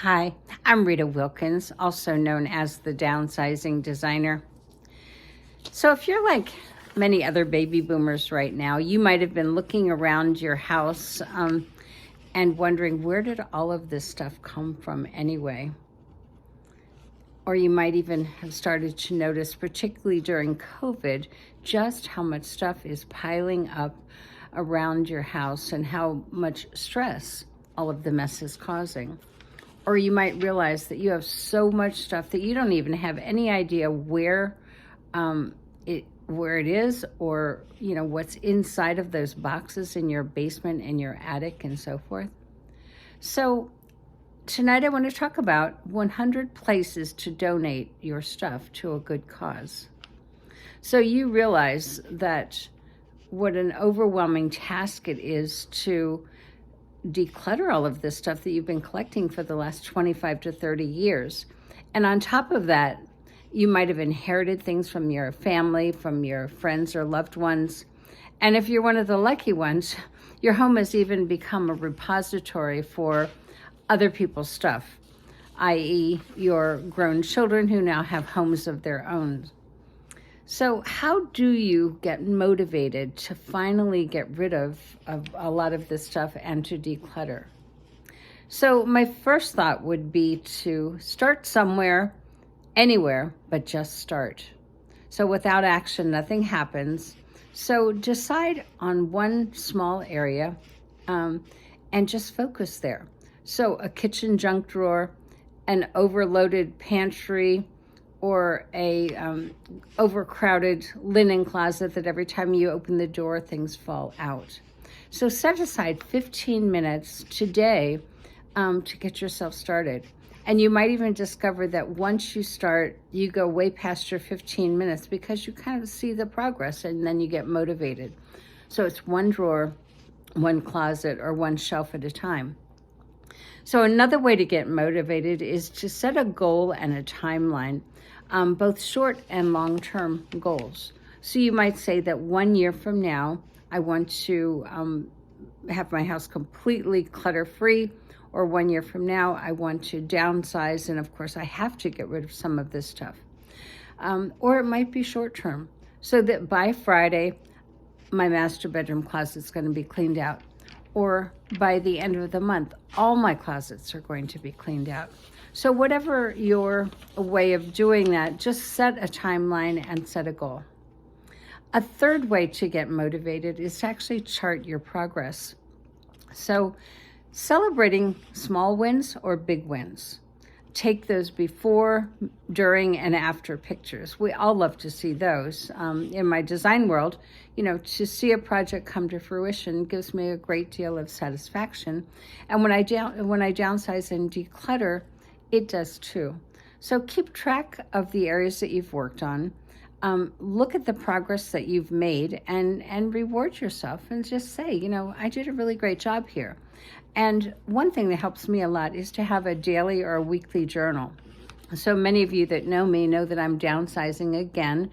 Hi, I'm Rita Wilkins, also known as the Downsizing Designer. So, if you're like many other baby boomers right now, you might have been looking around your house and wondering, where did all of this stuff come from anyway? Or you might even have started to notice, particularly during COVID, just how much stuff is piling up around your house and how much stress all of the mess is causing. Or you might realize that you have so much stuff that you don't even have any idea where it is, or what's inside of those boxes in your basement and your attic and so forth. So tonight I want to talk about 100 places to donate your stuff to a good cause. So you realize that what an overwhelming task it is to declutter all of this stuff that you've been collecting for the last 25 to 30 years. And on top of that, you might have inherited things from your family, from your friends or loved ones. And if you're one of the lucky ones, your home has even become a repository for other people's stuff, i.e. your grown children who now have homes of their own. So how do you get motivated to finally get rid of a lot of this stuff and to declutter? So my first thought would be to start somewhere, anywhere, but just start. So without action, nothing happens. So decide on one small area and just focus there. So a kitchen junk drawer, an overloaded pantry, or a overcrowded linen closet that every time you open the door, things fall out. So set aside 15 minutes today to get yourself started. And you might even discover that once you start, you go way past your 15 minutes because you kind of see the progress and then you get motivated. So it's one drawer, one closet, or one shelf at a time. So another way to get motivated is to set a goal and a timeline, both short and long-term goals. So you might say that 1 year from now, I want to have my house completely clutter-free, or 1 year from now, I want to downsize, and of course, I have to get rid of some of this stuff. Or it might be short-term, so that by Friday, my master bedroom closet's going to be cleaned out. Or by the end of the month, all my closets are going to be cleaned out. So whatever your way of doing that, just set a timeline and set a goal. A third way to get motivated is to actually chart your progress. So celebrating small wins or big wins. Take those before, during, and after pictures. We all love to see those. In my design world, to see a project come to fruition gives me a great deal of satisfaction. And when I downsize and declutter, it does too. So keep track of the areas that you've worked on. Look at the progress that you've made and reward yourself and just say, I did a really great job here. And one thing that helps me a lot is to have a daily or a weekly journal. So many of you that know me know that I'm downsizing again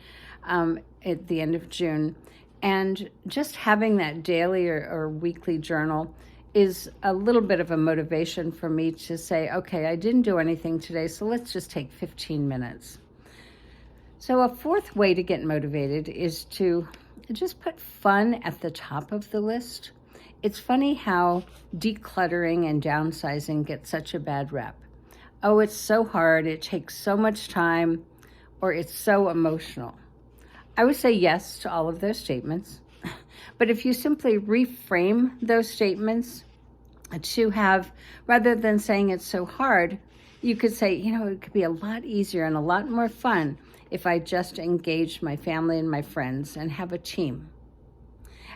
at the end of June. And just having that daily or weekly journal is a little bit of a motivation for me to say, okay, I didn't do anything today, so let's just take 15 minutes. So a fourth way to get motivated is to just put fun at the top of the list. It's funny how decluttering and downsizing get such a bad rep. Oh, it's so hard, it takes so much time, or it's so emotional. I would say yes to all of those statements, but if you simply reframe those statements to have, rather than saying it's so hard, you could say, it could be a lot easier and a lot more fun if I just engaged my family and my friends and have a team.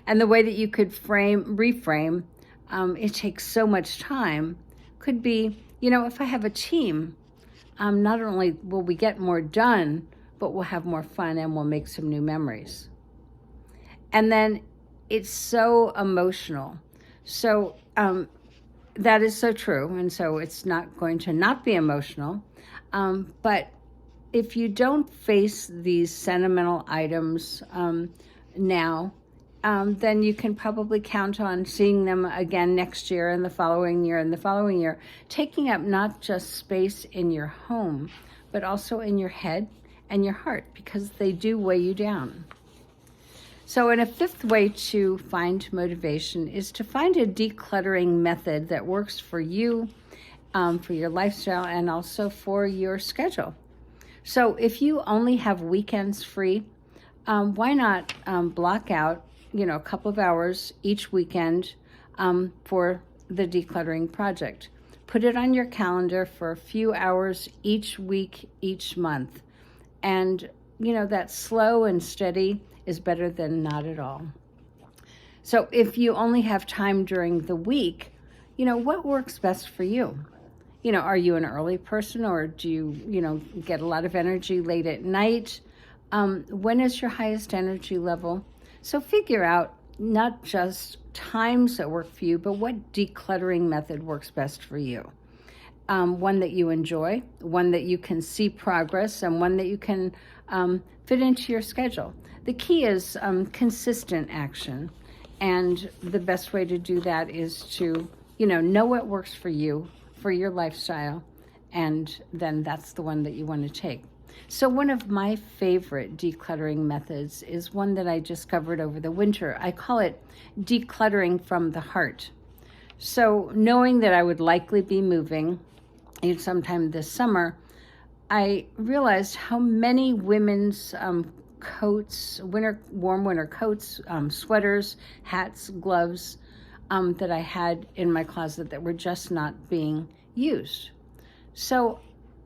And the way that you could reframe, it takes so much time, could be, if I have a team, not only will we get more done, but we'll have more fun and we'll make some new memories. And then it's so emotional. So that is so true. And so it's not going to not be emotional. But if you don't face these sentimental items now, then you can probably count on seeing them again next year and the following year and the following year, taking up not just space in your home, but also in your head and your heart, because they do weigh you down. So, and a fifth way to find motivation is to find a decluttering method that works for you, for your lifestyle, and also for your schedule. So if you only have weekends free, why not block out, a couple of hours each weekend for the decluttering project. Put it on your calendar for a few hours each week, each month. And, that slow and steady is better than not at all. So if you only have time during the week, what works best for you? Are you an early person, or do you, get a lot of energy late at night? When is your highest energy level? So figure out not just times that work for you, but what decluttering method works best for you. One that you enjoy, one that you can see progress, and one that you can fit into your schedule. The key is consistent action. And the best way to do that is to, know what works for you, for your lifestyle, and then that's the one that you want to take. So one of my favorite decluttering methods is one that I discovered over the winter. I call it decluttering from the heart. So knowing that I would likely be moving sometime this summer, I realized how many women's coats, warm winter coats, sweaters, hats, gloves, that I had in my closet that were just not being used. So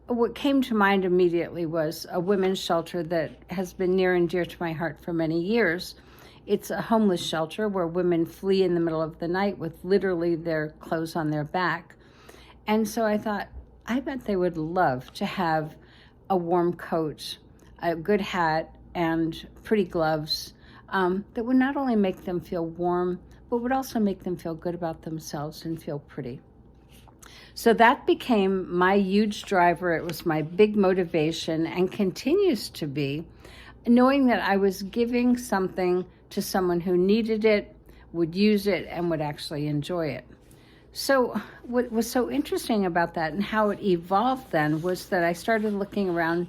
what came to mind immediately was a women's shelter that has been near and dear to my heart for many years. It's a homeless shelter where women flee in the middle of the night with literally their clothes on their back. And so I thought, I bet they would love to have a warm coat, a good hat, and pretty gloves that would not only make them feel warm, but would also make them feel good about themselves and feel pretty. So that became my huge driver. It was my big motivation and continues to be, knowing that I was giving something to someone who needed it, would use it, and would actually enjoy it. So what was so interesting about that and how it evolved then was that I started looking around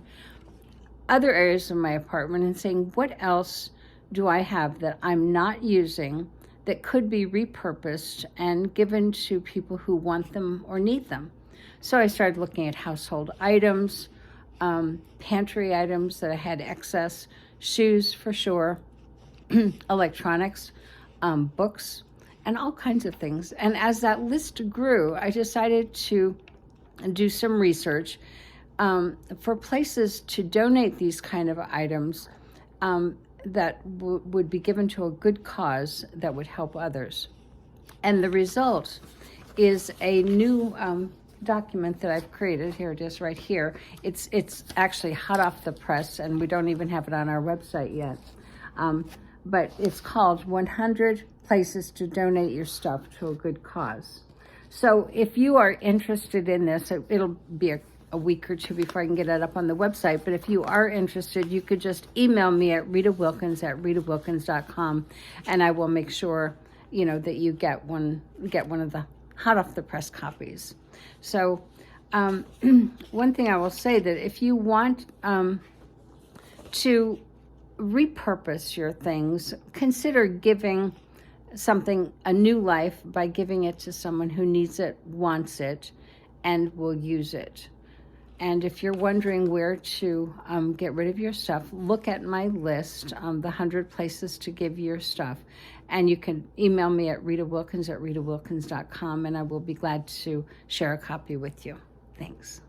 other areas of my apartment and saying, what else do I have that I'm not using that could be repurposed and given to people who want them or need them? So I started looking at household items, pantry items that I had excess, shoes for sure, electronics, books, and all kinds of things. And as that list grew, I decided to do some research for places to donate these kind of items that would be given to a good cause that would help others. And the result is a new document that I've created. Here it is right here. It's actually hot off the press, and we don't even have it on our website yet. But it's called 100 Places to Donate Your Stuff to a Good Cause. So if you are interested in this, it'll be a week or two before I can get it up on the website. But if you are interested, you could just email me at ritawilkins@ritawilkins.com, and I will make sure, that you get one of the hot off the press copies. So one thing I will say, that if you want to repurpose your things, consider giving something a new life by giving it to someone who needs it, wants it, and will use it. And if you're wondering where to get rid of your stuff, look at my list, the 100 places to give your stuff. And you can email me at ritawilkins@ritawilkins.com, and I will be glad to share a copy with you. Thanks.